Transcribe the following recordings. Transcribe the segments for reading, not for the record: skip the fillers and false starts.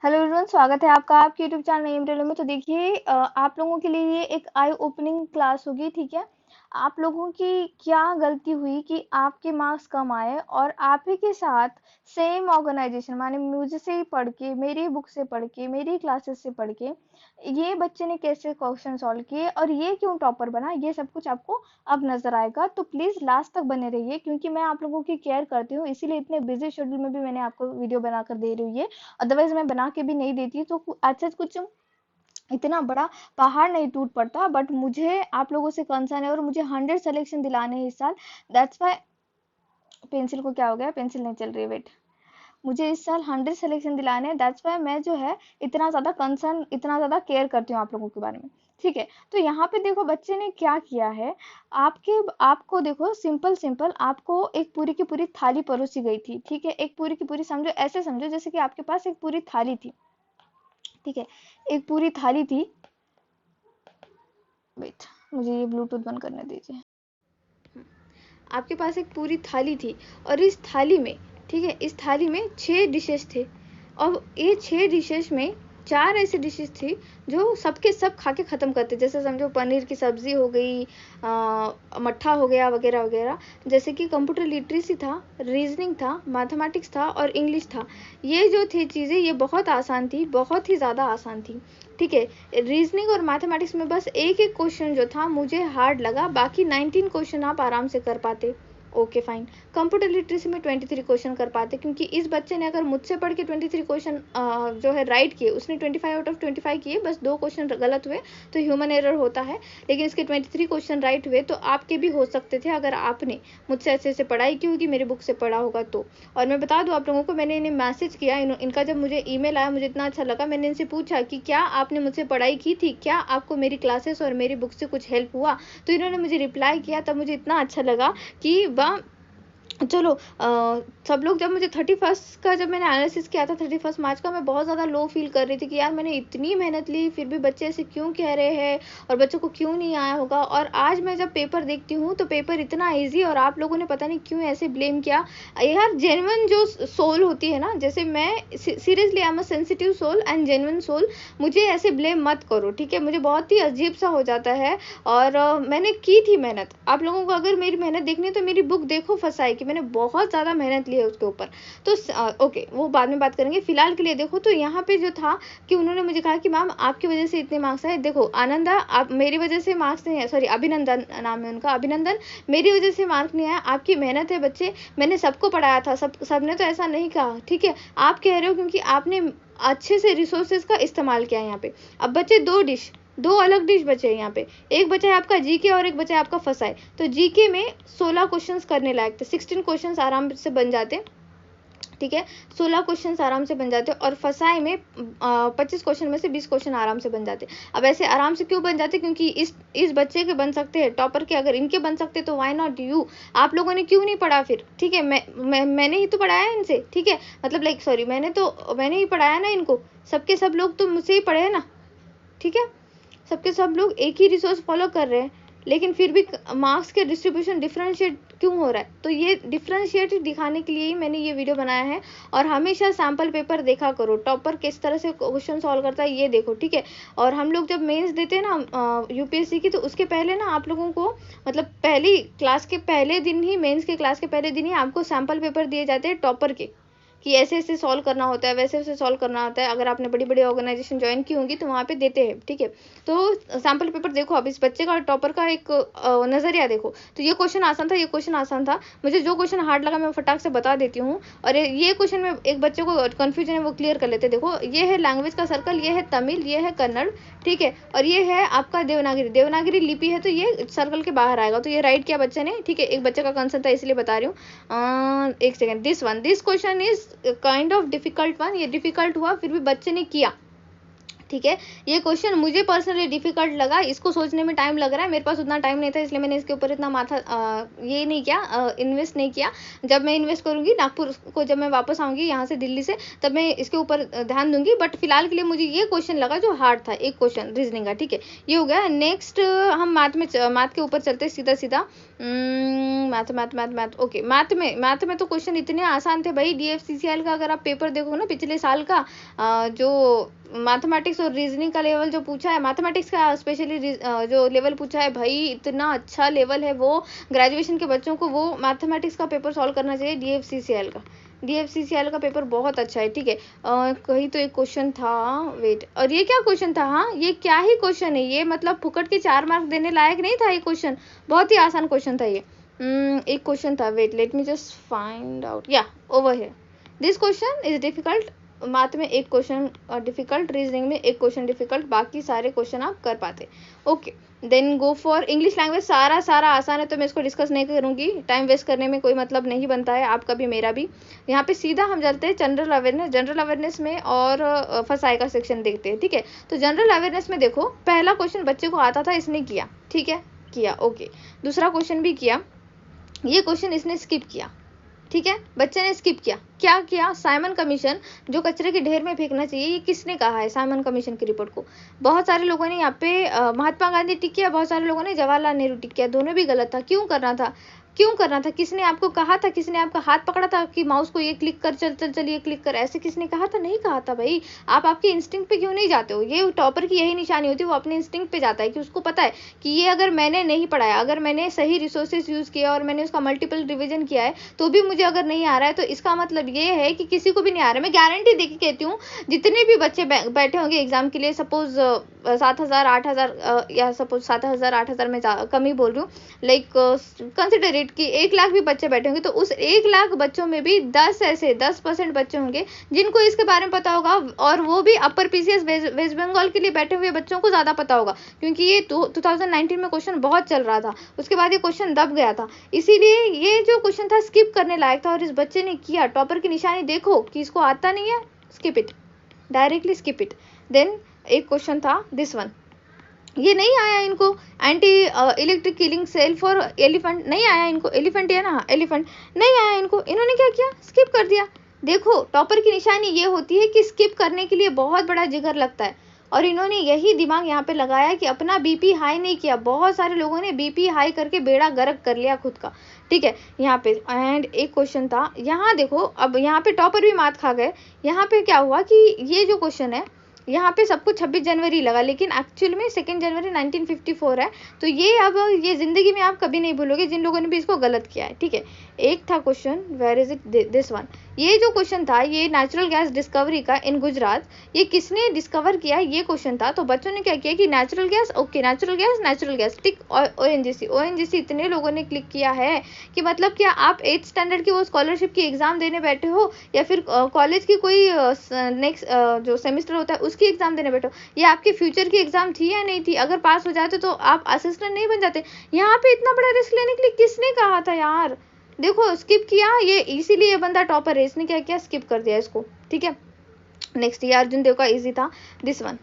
Hello everyone, स्वागत है आपका आपके यूट्यूब चैनल नेम टेलर में। तो देखिए, आप लोगों के लिए ये एक आई ओपनिंग क्लास होगी। ठीक है, आप लोगों की क्या गलती हुई कि आपके मार्क्स कम आए, और आप ही के साथ सेम ऑर्गेनाइजेशन माने मुझे से ही पढ़ के, मेरी बुक से पढ़ के, मेरी क्लासेस से पढ़ के ये बच्चे ने कैसे क्वेश्चन सॉल्व किए और ये क्यों टॉपर बना, ये सब कुछ आपको अब नजर आएगा। तो प्लीज लास्ट तक बने रहिए, क्योंकि मैं आप लोगों की केयर करती हूँ, इसीलिए इतने बिजी शेड्यूल में भी मैंने आपको वीडियो बनाकर दे रही हूँ ये। अदरवाइज मैं बना के भी नहीं देती तो अच्छा कुछ इतना बड़ा पहाड़ नहीं टूट पड़ता। बट मुझे आप लोगों से कंसर्न है और मुझे 100 सिलेक्शन दिलाने हैं इस साल। दैट्स वाई पेंसिल को क्या हो गया, पेंसिल नहीं चल रही है, वेट। मुझे इस साल 100 सिलेक्शन दिलाने हैं। दैट्स वाई मैं जो है इतना ज़्यादा कंसर्न, इतना ज़्यादा केयर करती हूँ आप लोगों के बारे में। ठीक है, तो यहाँ पे देखो बच्चे ने क्या किया है। आपको देखो, सिंपल सिंपल आपको एक पूरी की पूरी थाली परोसी गई थी। ठीक है, एक पूरी की पूरी समझो, ऐसे समझो जैसे कि आपके पास एक पूरी थाली थी। ठीक है, एक पूरी थाली थी। वेट, मुझे ये ब्लूटूथ बंद करने दीजिए। आपके पास एक पूरी थाली थी, और इस थाली में, ठीक है, इस थाली में 6 डिशेस थे। और ये 6 डिशेस में 4 ऐसी डिशेस थी जो सबके सब खा के ख़त्म करते। जैसे समझो पनीर की सब्ज़ी हो गई, मट्ठा हो गया, वगैरह वगैरह। जैसे कि कंप्यूटर लिटरेसी था, रीजनिंग था, मैथमेटिक्स था और इंग्लिश था। ये जो थी चीज़ें, ये बहुत आसान थी, बहुत ही ज़्यादा आसान थी। ठीक है, रीजनिंग और मैथमेटिक्स में बस एक एक क्वेश्चन जो था मुझे हार्ड लगा, बाकी 19 क्वेश्चन आप आराम से कर पाते। Okay fine. कंप्यूटर लिटरेसी में 23 क्वेश्चन कर पाते, क्योंकि इस बच्चे ने अगर मुझसे पढ़ के 23 क्वेश्चन जो है राइट किए, उसने 25 आउट ऑफ 25 किए, बस 2 क्वेश्चन गलत हुए तो ह्यूमन एरर होता है। लेकिन इसके 23 क्वेश्चन राइट हुए, तो आपके भी हो सकते थे अगर आपने मुझसे अच्छे से पढ़ाई की होगी, मेरी बुक से पढ़ा होगा तो। और मैं बता दूं आप लोगों को, मैंने इन्हें मैसेज किया, इनका जब मुझे ईमेल आया, मुझे इतना अच्छा लगा। मैंने इनसे पूछा कि क्या आपने मुझसे पढ़ाई की थी, क्या आपको मेरी क्लासेस और मेरी बुक से कुछ हेल्प हुआ। तो इन्होंने मुझे रिप्लाई किया, तब मुझे इतना अच्छा लगा कि वाह, चलो। सब लोग, जब मुझे 31 का, जब मैंने एनालिसिस किया था 31 मार्च का, मैं बहुत ज़्यादा लो फील कर रही थी कि यार मैंने इतनी मेहनत ली, फिर भी बच्चे ऐसे क्यों कह रहे हैं, और बच्चों को क्यों नहीं आया होगा। और आज मैं जब पेपर देखती हूँ तो पेपर इतना ईजी, और आप लोगों ने पता नहीं क्यों ऐसे ब्लेम किया। यार जेन्युइन जो सोल होती है ना, जैसे मैं seriously I am a sensitive soul and genuine soul, मुझे ऐसे ब्लेम मत करो। ठीक है, मुझे बहुत ही अजीब सा हो जाता है। और मैंने की थी मेहनत। आप लोगों को अगर मेरी मेहनत देखनी है तो मेरी बुक देखो फसाई की, मैंने बहुत ज़्यादा मेहनत ली है उसके ऊपर। तो ओके, वो बाद में बात करेंगे। फिलहाल के लिए देखो, तो यहाँ पे जो था कि उन्होंने मुझे कहा कि मैम आपकी वजह से इतने मार्क्स आए। देखो आनंदा, आप मेरी वजह से मार्क्स नहीं आए, सॉरी अभिनंदन नाम है उनका, अभिनंदन, मेरी वजह से मार्क्स नहीं आया, आपकी मेहनत है बच्चे। मैंने सबको पढ़ाया था, सबने तो ऐसा नहीं कहा। ठीक है, आप कह रहे हो क्योंकि आपने अच्छे से रिसोर्सेज का इस्तेमाल किया यहाँ पे। अब बच्चे दो अलग डिश बचे हैं यहाँ पे। एक बचा है आपका जीके और एक बचा है आपका फसाई। तो जीके में 16 क्वेश्चंस करने लायक थे, 16 क्वेश्चंस आराम से बन जाते। ठीक है, 16 क्वेश्चंस आराम से बन जाते। और फसाई में 25 क्वेश्चन में से 20 क्वेश्चन आराम से बन जाते। अब ऐसे आराम से क्यों बन जाते, क्योंकि इस बच्चे के बन सकते हैं टॉपर के, अगर इनके बन सकते तो व्हाई नॉट यू। आप लोगों ने क्यों नहीं पढ़ा फिर। ठीक है, मैंने ही तो पढ़ाया है इनसे। ठीक है, मतलब लाइक सॉरी, मैंने ही पढ़ाया ना इनको। सबके सब लोग तो मुझसे ही पढ़े हैं ना। ठीक है, सबके सब लोग एक ही रिसोर्स फॉलो कर रहे हैं, लेकिन फिर भी मार्क्स के डिस्ट्रीब्यूशन डिफरेंशिएट क्यों हो रहा है। तो ये डिफरेंशिएट दिखाने के लिए ही मैंने ये वीडियो बनाया है। और हमेशा सैम्पल पेपर देखा करो, टॉपर किस तरह से क्वेश्चन सॉल्व करता है ये देखो। ठीक है, और हम लोग जब मेंस देते हैं ना यूपीएससी की, तो उसके पहले ना आप लोगों को, मतलब पहली क्लास के पहले दिन ही, मेंस के क्लास के पहले दिन ही आपको सैम्पल पेपर दिए जाते हैं टॉपर के, कि ऐसे ऐसे सॉल्व करना होता है, वैसे वैसे सॉल्व करना होता है। अगर आपने बड़ी बड़ी ऑर्गेनाइजेशन ज्वाइन की होंगी तो वहाँ पे देते हैं। ठीक है, तो सैम्पल पेपर देखो। अब इस बच्चे का, टॉपर का एक नजरिया देखो। तो ये क्वेश्चन आसान था, ये क्वेश्चन आसान था। मुझे जो क्वेश्चन हार्ड लगा मैं फटाक से बता देती हूँ। और ये क्वेश्चन में एक बच्चे को कन्फ्यूजन है, वो क्लियर कर लेते। देखो, ये है लैंग्वेज का सर्कल, ये है तमिल, ये है कन्नड़। ठीक है, और ये है आपका देवनागरी लिपि है, तो ये सर्कल के बाहर आएगा। तो ये राइट किया बच्चे ने। ठीक है, एक बच्चे का कंसर्न था इसलिए बता रही हूँ। एक second, this question is kind of difficult one. ये डिफिकल्ट हुआ, फिर भी बच्चे ने किया। ठीक है। ये क्वेश्चन मुझे पर्सनली डिफिकल्ट लगा, इसको सोचने में टाइम लग रहा है, मेरे पास उतना टाइम नहीं था, इसलिए मैंने इसके ऊपर इतना माथा ये नहीं किया, इन्वेस्ट नहीं किया। जब मैं इन्वेस्ट करूंगी नागपुर को, जब मैं वापस आऊंगी यहाँ से दिल्ली से, तब मैं इसके ऊपर ध्यान दूंगी। बट फिलहाल के लिए मुझे ये क्वेश्चन लगा जो हार्ड था, एक क्वेश्चन रीजनिंग का। ठीक है, ये हो गया। नेक्स्ट हम मैथ के ऊपर चलते सीधा सीधा। Math okay. मैथ में तो क्वेश्चन इतने आसान थे भाई। DFCCL का अगर आप पेपर देखो ना पिछले साल का, जो मैथमेटिक्स और रीजनिंग का लेवल जो पूछा है, मैथमेटिक्स का स्पेशली जो लेवल पूछा है भाई, इतना अच्छा लेवल है वो। ग्रेजुएशन के बच्चों को वो मैथमेटिक्स का पेपर सॉल्व करना चाहिए, DFCCL का पेपर बहुत अच्छा है। ठीक है, कहीं तो एक क्वेश्चन था, वेट, और ये क्या क्वेश्चन था? हाँ, ये क्या ही क्वेश्चन है ये, मतलब फुकट के 4 मार्क देने लायक नहीं था ये क्वेश्चन, बहुत ही आसान क्वेश्चन था ये। एक क्वेश्चन था, wait let me just find out, या over here. This question is difficult. Math में एक क्वेश्चन डिफिकल्ट, रीजनिंग में एक क्वेश्चन डिफिकल्ट, बाकी सारे क्वेश्चन आप कर पाते। Okay, then go for English language. सारा आसान है, तो मैं इसको डिस्कस नहीं करूंगी, टाइम वेस्ट करने में कोई मतलब नहीं बनता है, आपका भी मेरा भी। यहाँ पे सीधा हम चलते हैं जनरल अवेयरनेस में, और फसाई का सेक्शन देखते हैं। ठीक है, तो जनरल अवेयरनेस में देखो, पहला क्वेश्चन बच्चे को आता था, इसने किया। ठीक है, किया, ओके। दूसरा क्वेश्चन भी किया, ये क्वेश्चन इसने स्किप किया। ठीक है, बच्चे ने स्किप किया। क्या किया? साइमन कमीशन जो कचरे के ढेर में फेंकना चाहिए, ये किसने कहा है? साइमन कमीशन की रिपोर्ट को बहुत सारे लोगों ने यहाँ पे महात्मा गांधी टिक किया, बहुत सारे लोगों ने जवाहरलाल नेहरू टिक किया, दोनों भी गलत था। क्यों करना था? किसने आपको कहा था? किसने आपका हाथ पकड़ा था कि माउस को ये क्लिक कर, चल ये क्लिक कर, ऐसे किसने कहा था? नहीं कहा था भाई। आप आपके इंस्टिंक्ट पे क्यों नहीं जाते हो? ये टॉपर की यही निशानी होती है, वो अपने इंस्टिंक्ट पे जाता है कि उसको पता है कि ये अगर मैंने नहीं पढ़ाया, अगर मैंने सही रिसोर्सेज यूज किया और मैंने उसका मल्टीपल रिविजन किया है, तो भी मुझे अगर नहीं आ रहा है, तो इसका मतलब ये है कि किसी को भी नहीं आ रहा है। मैं गारंटी देके कहती हूँ, जितने भी बच्चे बैठे होंगे एग्जाम के लिए, सपोज 7,000 8,000, या सपोज 7,000 8,000 में कम ही बोल रही हूँ, लाइक कंसिडर इट कि 1 लाख भी बच्चे बैठे होंगे, तो उस 1 लाख बच्चों में भी 10% बच्चे होंगे जिनको इसके बारे में पता होगा, और वो भी अपर PCS वेस्ट बंगाल के लिए बैठे हुए बच्चों को ज्यादा पता होगा, क्योंकि ये 2019 में क्वेश्चन बहुत चल रहा था, उसके बाद ये क्वेश्चन दब गया था, इसीलिए ये जो क्वेश्चन था स्किप करने लायक था, और इस बच्चे ने किया। टॉपर की निशानी देखो कि इसको आता नहीं है, skip it, directly skip it. Then एक क्वेश्चन था दिस वन, ये नहीं आया इनको, anti electric killing cell for elephant, नहीं आया इनको, एलिफेंट है ना, एलिफेंट नहीं आया इनको, इन्होंने क्या किया? स्किप कर दिया। देखो, टॉपर की निशानी ये होती है कि स्किप करने के लिए बहुत बड़ा जिगर लगता है, और इन्होंने यही दिमाग यहाँ पे लगाया कि अपना BP हाई नहीं किया। बहुत सारे लोगों ने BP हाई करके बेड़ा गर्क कर लिया खुद का। ठीक है, यहाँ पे एंड एक क्वेश्चन था, यहाँ देखो, अब यहाँ पे टॉपर भी मात खा गए। यहाँ पे क्या हुआ कि ये जो क्वेश्चन है, यहाँ पे सबको 26 जनवरी लगा, लेकिन एक्चुअल में 2 जनवरी 1954 है। तो ये अब ये जिंदगी में आप कभी नहीं भूलोगे जिन लोगों ने भी इसको गलत किया है। ठीक है, एक था question, where is it, this one. ये जो क्वेश्चन था, ये नेचुरल गैस डिस्कवरी का इन गुजरात, ये किसने डिस्कवर किया, ये क्वेश्चन था। तो बच्चों ने क्या किया कि natural gas, okay, natural gas tick, ONGC इतने लोगों ने क्लिक किया है कि मतलब क्या आप 8th स्टैंडर्ड की वो स्कॉलरशिप की एग्जाम देने बैठे हो, या फिर कॉलेज की कोई नेक्स्ट जो सेमेस्टर होता है उसकी एग्जाम देने बैठे हो, ये आपके फ्यूचर की एग्जाम थी या नहीं थी? अगर पास हो जाते तो आप असिस्टेंट नहीं बन जाते। यहाँ पे इतना बड़ा रिस्क लेने के लिए किसने कहा था यार? देखो, स्किप किया, ये इसीलिए ये बंदा टॉपर है, इसने क्या किया? स्किप कर दिया इसको। ठीक है, नेक्स्ट, ये अर्जुन देव का इजी था, दिस वन।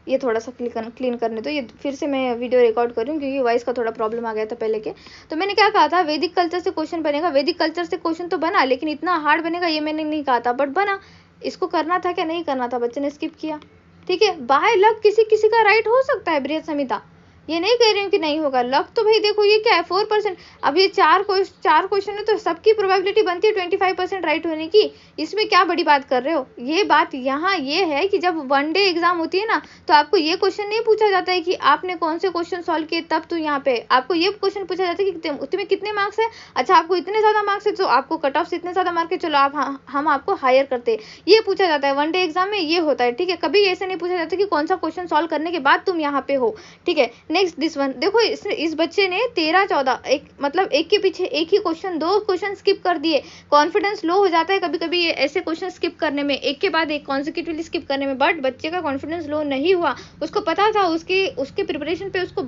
ये थोड़ा सा क्लीन करने दो, ये फिर से मैं वीडियो रिकॉर्ड कर रही हूँ क्योंकि वॉइस का थोड़ा प्रॉब्लम आ गया था पहले के। तो मैंने क्या कहा था, वैदिक कल्चर से क्वेश्चन बनेगा, वैदिक कल्चर से क्वेश्चन तो बना, लेकिन इतना हार्ड बनेगा ये मैंने नहीं कहा था, बट बना। इसको करना था क्या नहीं करना था? बच्चे ने स्किप किया। ठीक है, बाय लक किसी का राइट हो सकता है बृहत संहिता, ये नहीं कह रही हूँ कि नहीं होगा। लक तो भाई देखो, ये क्या है, 4%। अब ये 4 क्वेश्चन है, तो सबकी प्रोबेबिलिटी बनती है 25% राइट होने की। इसमें क्या बड़ी बात कर रहे हो? ये बात यहाँ ये है कि जब 1 डे एग्जाम होती है ना, तो आपको ये क्वेश्चन नहीं पूछा जाता है कि आपने कौन से क्वेश्चन सॉल्व किए, तब तो यहाँ पे आपको ये क्वेश्चन पूछा जाता है कि तुम्हें कितने मार्क्स है। अच्छा, आपको इतने ज्यादा मार्क्स है, तो आपको कट ऑफ से इतने ज्यादा मार्क्स है, चलो आप हम आपको हायर करते हैं, ये पूछा जाता है 1 डे एग्जाम में, ये होता है। ठीक है, कभी ऐसे नहीं पूछा जाता कि कौन सा क्वेश्चन सॉल्व करने के बाद तुम यहाँ पे हो। ठीक है, नेक्स्ट दिस वन देखो, इस बच्चे ने 13-14 मतलब एक के पीछे एक ही क्वेश्चन, 2 क्वेश्चन स्किप कर दिए। कॉन्फिडेंस लो हो जाता है कभी कभी ऐसे क्वेश्चन स्किप करने में, एक के बाद एक कॉन्सिक्यूटिवली स्किप करने में, बट बच्चे का कॉन्फिडेंस लो नहीं हुआ, उसको पता था, उसके प्रिपरेशन पे उसको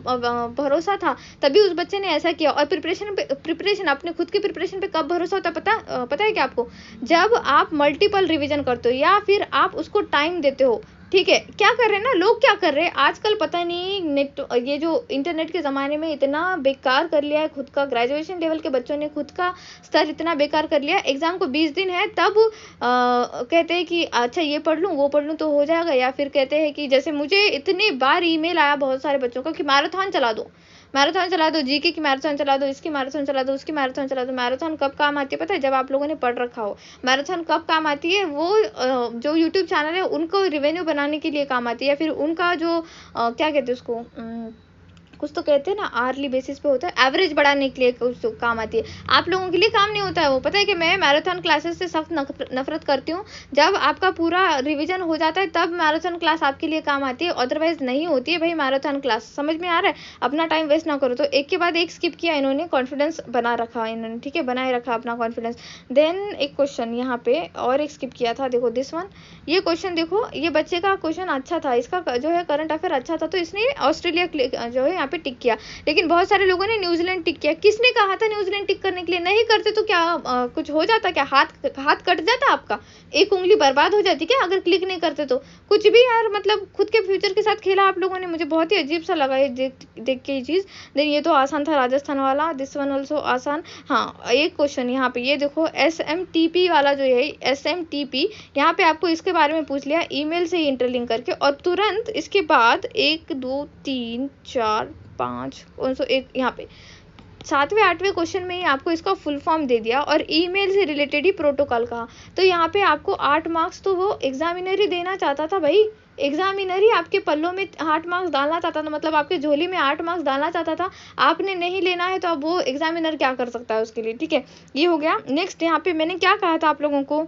भरोसा था, तभी उस बच्चे ने ऐसा किया। और प्रिपरेशन अपने खुद की प्रिपरेशन पे कब भरोसा होता है पता है क्या आपको? जब आप मल्टीपल रिविजन करते हो, या फिर आप उसको टाइम देते हो। ठीक है, क्या कर रहे हैं ना लोग, क्या कर रहे हैं आजकल पता नहीं, नेट ये जो इंटरनेट के ज़माने में इतना बेकार कर लिया है खुद का, ग्रेजुएशन लेवल के बच्चों ने खुद का स्तर इतना बेकार कर लिया, एग्ज़ाम को 20 दिन है तब कहते हैं कि अच्छा ये पढ़ लूँ वो पढ़ लूँ तो हो जाएगा, या फिर कहते हैं कि जैसे मुझे इतनी बार ईमेल आया बहुत सारे बच्चों का कि मैराथन चला दो, मैराथन चला दो, जीके की मैराथन चला दो, इसकी मैराथन चला दो, उसकी मैराथन चला दो। मैराथन कब काम आती है पता है? जब आप लोगों ने पढ़ रखा हो। मैराथन कब काम आती है? वो जो यूट्यूब चैनल है उनको रिवेन्यू बनाने के लिए काम आती है, या फिर उनका जो क्या कहते हैं उसको, कुछ तो कहते हैं ना, आर्ली बेसिस पे होता है, एवरेज बढ़ाने के लिए कुछ तो काम आती है। आप लोगों के लिए काम नहीं होता है वो। पता है कि मैं मैराथन क्लासेस से सख्त नफरत करती हूँ। जब आपका पूरा रिवीजन हो जाता है तब मैराथन क्लास आपके लिए काम आती है, अदरवाइज नहीं होती है भाई मैराथन क्लास। समझ में आ रहा है? अपना टाइम वेस्ट ना करो। तो एक के बाद एक स्किप किया इन्होंने, कॉन्फिडेंस बना रखा इन्होंने, ठीक है, बनाए रखा अपना कॉन्फिडेंस। देन एक क्वेश्चन यहाँ पे और एक स्किप किया था, देखो दिस वन। ये क्वेश्चन देखो, ये बच्चे का क्वेश्चन अच्छा था, इसका जो है करंट अफेयर अच्छा था, तो इसने ऑस्ट्रेलिया जो है पे टिक किया। लेकिन बहुत सारे लोगों ने न्यूजीलैंड टिक किया। किसने कहा था न्यूजीलैंड टिक करने के लिए? नहीं करते तो क्या कुछ हो जाता क्या? हाथ कट जाता आपका? एक उंगली बर्बाद हो जाती क्या अगर क्लिक नहीं करते तो? कुछ भी यार, मतलब खुद के फ्यूचर के साथ खेला आप लोगों ने। मुझे बहुत ही अजीब सा लगा ये देख के ये चीज। देन ये तो आसान था, राजस्थान वाला, दिस वन ऑल्सो आसान। हाँ, एक क्वेश्चन यहाँ पे ये देखो, SMTP वाला जो है, SMTP, यहाँ पे आपको इसके बारे में पूछ लिया ईमेल से ही इंटरलिंक करके, और तुरंत इसके बाद 1 2 3 4 5 कौन सा एक यहाँ पे 7वें 8वें क्वेश्चन में ही आपको इसका फुल फॉर्म दे दिया, और ईमेल से रिलेटेड ही प्रोटोकॉल कहा। तो यहाँ पे आपको 8 मार्क्स तो वो एग्जामिनर ही देना चाहता था भाई। एग्जामिनर ही आपके पल्लों में 8 मार्क्स डालना चाहता था, मतलब आपके झोली में 8 मार्क्स डालना चाहता था। आपने नहीं लेना है तो अब वो एग्जामिनर क्या कर सकता है उसके लिए, ठीक है। ये हो गया। नेक्स्ट यहाँ पे मैंने क्या कहा था आप लोगों को,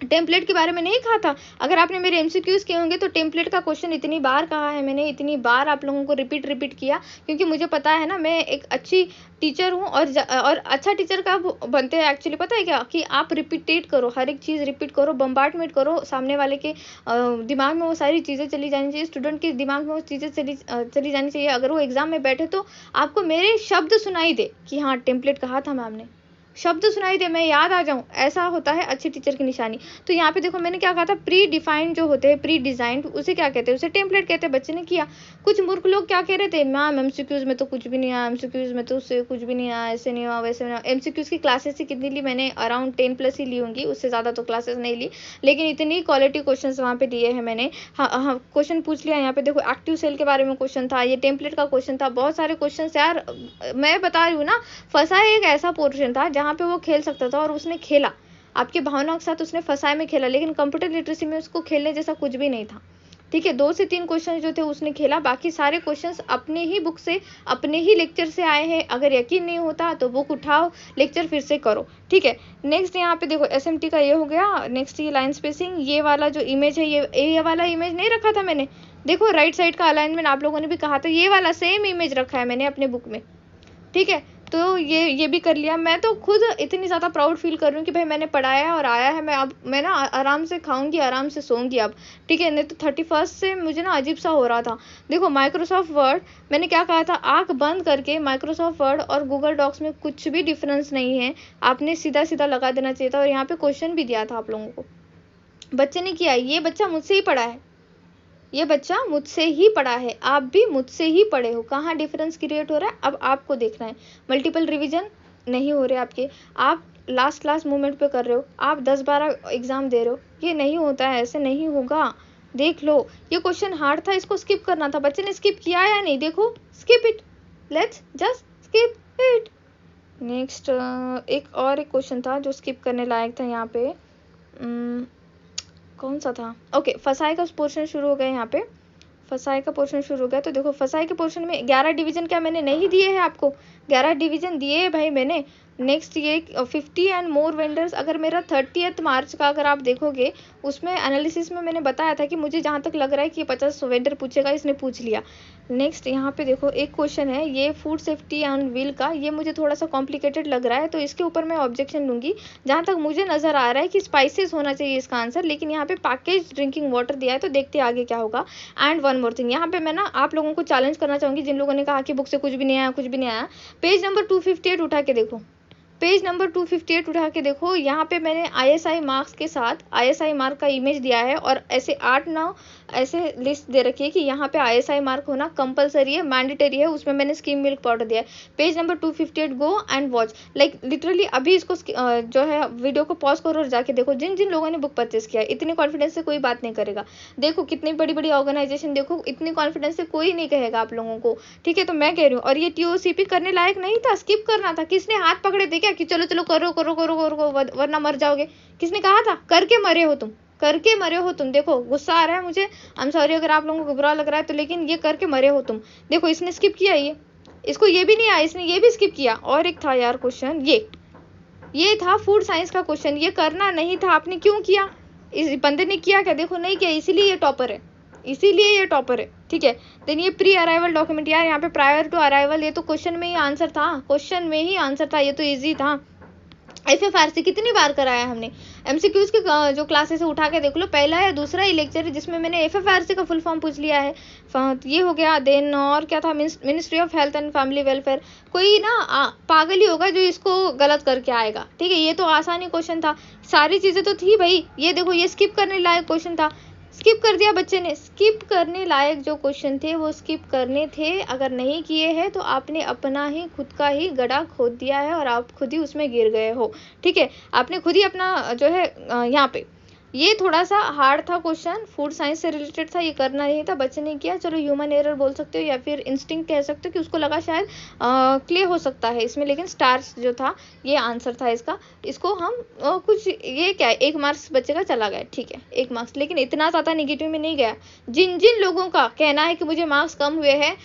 टेम्पलेट के बारे में नहीं कहा था? अगर आपने मेरे एमसीक्यूज किए होंगे तो टेम्पलेट का क्वेश्चन इतनी बार कहा है मैंने, इतनी बार आप लोगों को रिपीट किया, क्योंकि मुझे पता है ना मैं एक अच्छी टीचर हूँ। और अच्छा टीचर का बनते हैं एक्चुअली, पता है क्या, कि आप रिपीटेट करो, हर एक चीज़ रिपीट करो, बम्बार्टमेंट करो, सामने वाले के दिमाग में वो सारी चीज़ें चली जानी चाहिए, स्टूडेंट के दिमाग में वो चीज़ें चली जानी चाहिए। अगर वो एग्जाम में बैठे तो आपको मेरे शब्द सुनाई दे कि हाँ टेम्पलेट कहा था मैम ने, शब्द सुनाई दे, मैं याद आ जाऊं, ऐसा होता है अच्छे टीचर की निशानी। तो यहाँ पे देखो मैंने क्या कहा था, प्री डिफाइंड जो होते हैं, प्री डिजाइंड, उसे क्या कहते हैं? उसे टेम्पलेट कहते हैं। बच्चे ने किया। कुछ मूर्ख लोग क्या कह रहे थे, मैम एमसीक्यूज में तो कुछ भी नहीं आया, एमसीक्यूज में तो उससे कुछ भी नहीं आया, ऐसे नहीं हुआ वैसे नहीं हुआ। एमसीक्यूज की क्लासेस ही कितनी ली मैंने? अराउंड 10+ ही ली होंगी, उससे ज़्यादा तो क्लासेस नहीं ली, लेकिन इतनी क्वालिटी क्वेश्चन वहाँ पे दिए हैं मैंने। हाँ, क्वेश्चन पूछ लिया। यहाँ पे देखो एक्टिव सेल के बारे में क्वेश्चन था, ये टेम्पलेट का क्वेश्चन था, बहुत सारे क्वेश्चन यार। मैं बता रही हूँ ना, फंसा एक ऐसा पोर्शन था जहाँ पे वो खेल सकता था, और उसने खेला, आपकी भावनाओं के साथ उसने फंसाए में खेला, लेकिन कंप्यूटर लिटरेसी में उसको खेलने जैसा कुछ भी नहीं था, ठीक है। 2 से 3 क्वेश्चन जो थे उसने खेला, बाकी सारे क्वेश्चंस अपने ही बुक से, अपने ही लेक्चर से आए हैं। अगर यकीन नहीं होता तो बुक उठाओ, लेक्चर फिर से करो, ठीक है। नेक्स्ट यहाँ पे देखो SMT का ये हो गया। नेक्स्ट ये लाइन स्पेसिंग, ये वाला जो इमेज है, ये वाला इमेज नहीं रखा था मैंने, देखो राइट साइड का अलाइनमेंट आप लोगों ने भी कहा था, ये वाला सेम इमेज रखा है मैंने अपने बुक में, ठीक है। तो ये भी कर लिया। मैं तो खुद इतनी ज़्यादा प्राउड फील कर रही हूँ कि भाई मैंने पढ़ाया और आया है। मैं ना आराम से खाऊंगी, आराम से सोऊंगी अब, ठीक है। नहीं तो 31 से मुझे ना अजीब सा हो रहा था। देखो माइक्रोसॉफ्ट वर्ड, मैंने क्या कहा था, आंख बंद करके माइक्रोसॉफ्ट वर्ड और गूगल डॉक्स में कुछ भी डिफरेंस नहीं है, आपने सीधा सीधा लगा देना चाहिए था। और यहाँ पे क्वेश्चन भी दिया था आप लोगों को, बच्चे ने किया। ये बच्चा मुझसे ही पढ़ा है, ये बच्चा मुझसे ही पढ़ा है, आप भी मुझसे ही पढ़े हो। कहाँ डिफरेंस क्रिएट हो रहा है अब आपको देखना है। मल्टीपल रिवीजन नहीं हो रहे आपके, आप लास्ट मोमेंट पे कर रहे हो, आप 10-12 एग्जाम दे रहे हो, ये नहीं होता है, ऐसे नहीं होगा। देख लो, ये क्वेश्चन हार्ड था, इसको स्किप करना था। बच्चे ने स्किप किया या नहीं? देखो, skip it, let's just skip it. Next एक क्वेश्चन था जो स्किप करने लायक था यहाँ पे, कौन सा था? ओके, फसाई का पोर्शन शुरू हो गया। यहाँ पे फसाई का पोर्शन शुरू हो गया। तो देखो फसाई के पोर्शन में 11 डिवीजन क्या मैंने नहीं दिए हैं आपको? 11 डिवीजन दिए हैं भाई मैंने। नेक्स्ट ये 50 एंड मोर वेंडर्स, अगर मेरा 30 मार्च का अगर आप देखोगे उसमें एनालिसिस में मैंने बताया था कि मुझे जहाँ तक लग रहा है कि ये 50 वेंडर पूछेगा, इसने पूछ लिया। नेक्स्ट यहाँ पे देखो एक क्वेश्चन है, ये फूड सेफ्टी एंड व्हील का, ये मुझे थोड़ा सा कॉम्प्लिकेटेड लग रहा है, तो इसके ऊपर मैं ऑब्जेक्शन लूंगी। जहाँ तक मुझे नजर आ रहा है कि स्पाइसेस होना चाहिए इसका आंसर, लेकिन यहाँ पे पैकेज ड्रिंकिंग वाटर दिया है, तो देखते हैं आगे क्या होगा। एंड वन मोर थिंग, यहाँ पे मैं ना आप लोगों को चैलेंज करना चाहूंगी, जिन लोगों ने कहा कि बुक से कुछ भी नहीं आया, कुछ भी नहीं आया, पेज नंबर 258 उठा के देखो, पेज नंबर 258 उठा के देखो, यहाँ पे मैंने ISI मार्क्स के साथ ISI मार्क का इमेज दिया है और ऐसे 8-9 ऐसे लिस्ट दे रखी है कि यहाँ पे ISI मार्क होना कंपलसरी है, मैंडेटरी है, उसमें मैंने स्किम मिल्क पाउडर दिया है। Page number 258 go and watch, like literally अभी इसको जो है वीडियो को पॉज करो और जाके देखो। जिन जिन लोगों ने बुक परचेस किया है, इतनी कॉन्फिडेंस से कोई बात नहीं करेगा। देखो कितनी बड़ी बड़ी ऑर्गेनाइजेशन, देखो इतनी कॉन्फिडेंस से कोई नहीं कहेगा आप लोगों को, ठीक है। तो मैं कह रही हूँ, और ये TOCP करने लायक नहीं था, स्किप करना था। किसने हाथ पकड़े थे क्या कि चलो चलो करो करो करो करो वरना मर जाओगे? किसने कहा था? करके मरे हो तुम, करके मरे हो तुम। देखो गुस्सा आ रहा है मुझे, आई एम सॉरी अगर आप लोगों को बुरा लग रहा है तो, लेकिन ये करके मरे हो तुम। देखो इसने स्किप किया, ये इसको ये भी नहीं आया, इसने ये भी स्किप किया। और एक था यार क्वेश्चन, ये था फूड साइंस का क्वेश्चन, ये करना नहीं था, आपने क्यों किया? इस बंदे ने किया क्या? देखो नहीं किया, इसीलिए ये टॉपर है, इसीलिए ये टॉपर है, ठीक है। देन ये प्री अराइवल डॉक्यूमेंट, यार यहाँ पे प्रायर टू अराइवल, ये तो क्वेश्चन में ही आंसर था, क्वेश्चन में ही आंसर था, ये तो इजी था। FFRC कितनी बार कराया हमने, MCQs के जो क्लासेस उठा के देख लो, पहला या दूसरा ही लेक्चर है जिसमें मैंने FFRC का फुल फॉर्म पूछ लिया है। ये हो गया। देन और क्या था, ministry of health and family welfare. कोई ना पागल ही होगा जो इसको गलत करके आएगा, ठीक है। ये तो आसानी क्वेश्चन था, सारी चीजें तो थी भाई। ये देखो ये स्किप करने लायक क्वेश्चन था, स्किप कर दिया बच्चे ने। स्किप करने लायक जो क्वेश्चन थे वो स्किप करने थे, अगर नहीं किए हैं तो आपने अपना ही खुद का ही गड्ढा खोद दिया है और आप खुद ही उसमें गिर गए हो, ठीक है। आपने खुद ही अपना जो है यहाँ पे, ये थोड़ा सा हार्ड था क्वेश्चन, फूड साइंस से रिलेटेड था, ये करना नहीं था, बच्चे ने किया। चलो ह्यूमन एरर बोल सकते हो या फिर इंस्टिंक्ट कह सकते हो कि उसको लगा शायद क्लियर हो सकता है इसमें, लेकिन स्टार्स जो था ये आंसर था इसका। इसको हम कुछ ये क्या है, 1 मार्क्स बच्चे का चला गया, ठीक है, 1 मार्क्स, लेकिन इतना ज़्यादा निगेटिव में नहीं गया। जिन जिन लोगों का कहना है कि मुझे मार्क्स कम हुए हैं,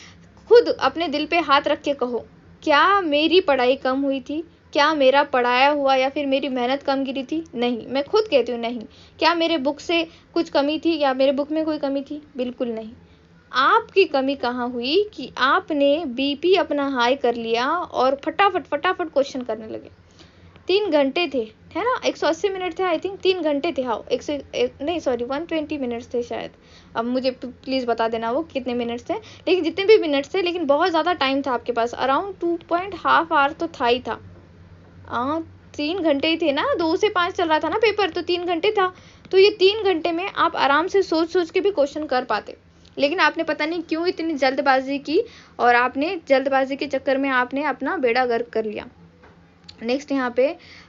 खुद अपने दिल पे हाथ रख के कहो, क्या मेरी पढ़ाई कम हुई थी? क्या मेरा पढ़ाया हुआ या फिर मेरी मेहनत कम गिरी थी? नहीं, मैं खुद कहती हूँ नहीं। क्या मेरे बुक से कुछ कमी थी या मेरे बुक में कोई कमी थी? बिल्कुल नहीं। आपकी कमी कहाँ हुई कि आपने BP अपना हाई कर लिया और फटाफट फटाफट क्वेश्चन करने लगे। 3 घंटे थे, है ना, 180 मिनट थे आई थिंक, 3 घंटे थे, हाँ, 120 मिनट्स थे शायद। अब मुझे प्लीज़ बता देना वो कितने मिनट्स थे, लेकिन जितने भी मिनट्स थे, लेकिन बहुत ज़्यादा टाइम था आपके पास, अराउंड 2.5 आवर तो था ही था। 3 घंटे ही थे ना, 2 से 5 चल रहा था ना पेपर, तो 3 घंटे था। तो ये 3 घंटे में आप आराम से सोच सोच के भी क्वेश्चन कर पाते, लेकिन आपने पता नहीं क्यों इतनी जल्दबाजी की, और आपने जल्दबाजी के चक्कर में आपने अपना बेड़ा गर्क कर लिया। नेक्स्ट यहाँ पे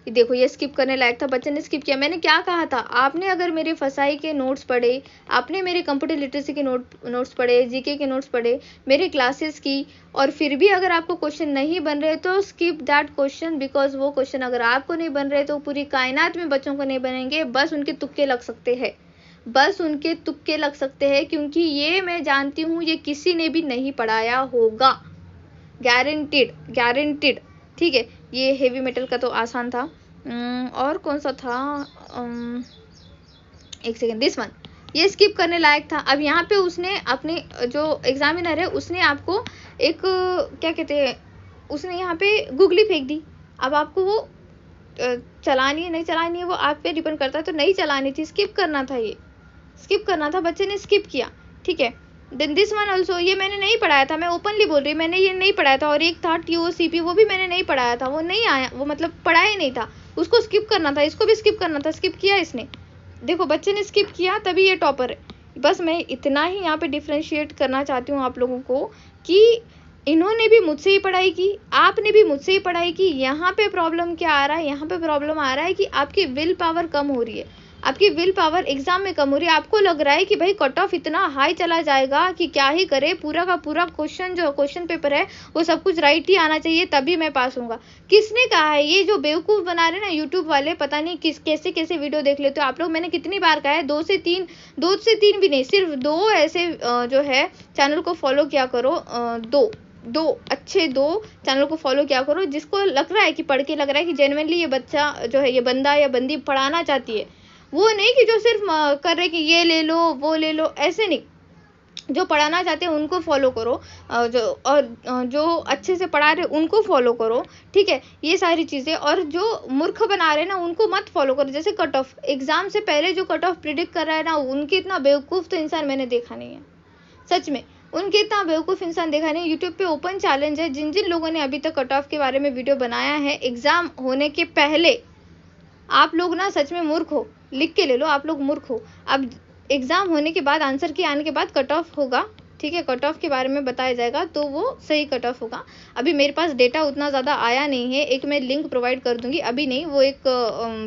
देखो, ये स्किप करने लायक था, बच्चे ने स्किप किया। मैंने क्या कहा था, आपने अगर मेरे फसाई के नोट्स पढ़े, आपने मेरे कंप्यूटर लिटरेसी के नोट्स पढ़े, GK के नोट्स पढ़े, मेरे क्लासेस की, और फिर भी अगर आपको क्वेश्चन नहीं बन रहे तो स्किप दैट क्वेश्चन, बिकॉज वो क्वेश्चन अगर आपको नहीं बन रहे तो पूरी कायनात में बच्चों को नहीं बनेंगे, बस उनके तुक्के लग सकते हैं, बस उनके तुक्के लग सकते हैं, क्योंकि ये मैं जानती हूँ ये किसी ने भी नहीं पढ़ाया होगा, गारंटीड गारंटीड, ठीक है। ये हेवी मेटल का तो आसान था। और कौन सा था, एक सेकेंड, दिस वन, ये स्किप करने लायक था। अब यहाँ पे उसने अपने जो एग्जामिनर है उसने आपको एक क्या कहते हैं, उसने यहाँ पे गुगली फेंक दी। अब आपको वो चलानी है नहीं चलानी है वो आप पे डिपेंड करता है, तो नहीं चलानी थी, स्किप करना था, ये स्किप करना था, बच्चे ने स्किप किया, ठीक है। देन दिस वन ऑल्सो, ये मैंने नहीं पढ़ाया था, मैं ओपनली बोल रही हूँ, मैंने ये नहीं पढ़ाया था। और एक था TOCP, वो भी मैंने नहीं पढ़ाया था, वो नहीं आया, वो मतलब पढ़ाया ही नहीं था, उसको स्किप करना था, इसको भी स्किप करना था, स्किप किया इसने। देखो बच्चे ने स्किप किया तभी ये टॉपर है। बस मैं इतना ही यहाँ पे डिफ्रेंशिएट करना चाहती हूँ आप लोगों को कि इन्होंने भी मुझसे ही पढ़ाई की, आपने भी मुझसे ही पढ़ाई की। यहाँ पे प्रॉब्लम क्या आ रहा है, यहाँ पे प्रॉब्लम आ रहा है कि आपकी विल पावर कम हो रही है, आपकी विल पावर एग्जाम में कम हो रही है। आपको लग रहा है कि भाई कट ऑफ इतना हाई चला जाएगा कि क्या ही करे, पूरा का पूरा क्वेश्चन पेपर है वो सब कुछ राइट ही आना चाहिए तभी मैं पास होऊंगा। किसने कहा है? ये जो बेवकूफ़ बना रहे ना यूट्यूब वाले, पता नहीं कैसे कैसे वीडियो देख लेते हो आप लोग। मैंने कितनी बार कहा है, 2 से 3 भी नहीं, सिर्फ 2 ऐसे जो है चैनल को फॉलो किया करो, दो अच्छे 2 चैनल को फॉलो किया करो, जिसको लग रहा है कि पढ़ के लग रहा है कि जेन्युइनली ये बच्चा जो है, ये बंदा या बंदी पढ़ाना चाहती है, वो नहीं कि जो सिर्फ कर रहे कि ये ले लो वो ले लो, ऐसे नहीं। जो पढ़ाना चाहते हैं उनको फॉलो करो, जो अच्छे से पढ़ा रहे उनको फॉलो करो, ठीक है, ये सारी चीज़ें। और जो मूर्ख बना रहे हैं ना उनको मत फॉलो करो। जैसे कट ऑफ, एग्जाम से पहले जो कट ऑफ प्रिडिक्ट कर रहा है ना, उनके इतना बेवकूफ़ तो इंसान मैंने देखा नहीं है, सच में। उनके इतना बेवकूफ़ इंसान देखा नहीं। यूट्यूब पे ओपन चैलेंज है, जिन जिन लोगों ने अभी तक कट ऑफ के बारे में वीडियो बनाया है एग्ज़ाम होने के पहले, आप लोग ना सच में मूर्ख हो। लिख के ले लो, आप लोग मूर्ख हो। अब एग्ज़ाम होने के बाद, आंसर के आने के बाद कट ऑफ होगा, ठीक है, कट ऑफ के बारे में बताया जाएगा, तो वो सही कट ऑफ होगा। अभी मेरे पास डेटा उतना ज़्यादा आया नहीं है। एक मैं लिंक प्रोवाइड कर दूंगी, अभी नहीं, वो एक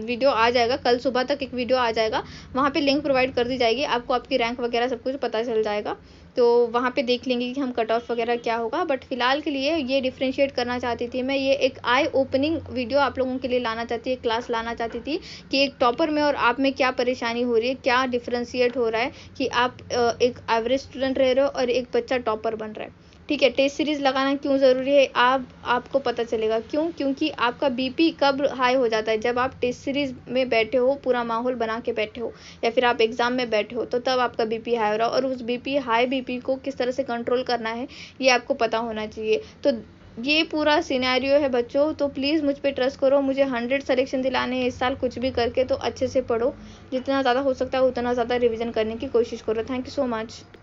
वीडियो आ जाएगा, कल सुबह तक एक वीडियो आ जाएगा, वहाँ पे लिंक प्रोवाइड कर दी जाएगी, आपको आपकी रैंक वगैरह सब कुछ पता चल जाएगा। तो वहाँ पे देख लेंगे कि हम कट ऑफ वगैरह क्या होगा। बट फिलहाल के लिए ये डिफ्रेंशिएट करना चाहती थी मैं, ये एक आई ओपनिंग वीडियो आप लोगों के लिए लाना चाहती, एक क्लास लाना चाहती थी कि एक टॉपर में और आप में क्या परेशानी हो रही है, क्या डिफ्रेंशिएट हो रहा है कि आप एक एवरेज स्टूडेंट रह रहे हो और एक बच्चा टॉपर बन रहा है। ठीक है, टेस्ट सीरीज़ लगाना क्यों ज़रूरी है, आपको पता चलेगा क्यों। क्योंकि आपका बीपी कब हाई हो जाता है, जब आप टेस्ट सीरीज़ में बैठे हो, पूरा माहौल बना के बैठे हो, या फिर आप एग्ज़ाम में बैठे हो, तो तब आपका बीपी हाई हो रहा है। और उस हाई बीपी को किस तरह से कंट्रोल करना है, ये आपको पता होना चाहिए। तो ये पूरा सिनेरियो है बच्चों। तो प्लीज़ मुझ पे ट्रस्ट करो, मुझे 100 सिलेक्शन दिलाने हैं इस साल, कुछ भी करके। तो अच्छे से पढ़ो, जितना ज़्यादा हो सकता है उतना ज़्यादा रिवीजन करने की कोशिश करो। Thank you so much.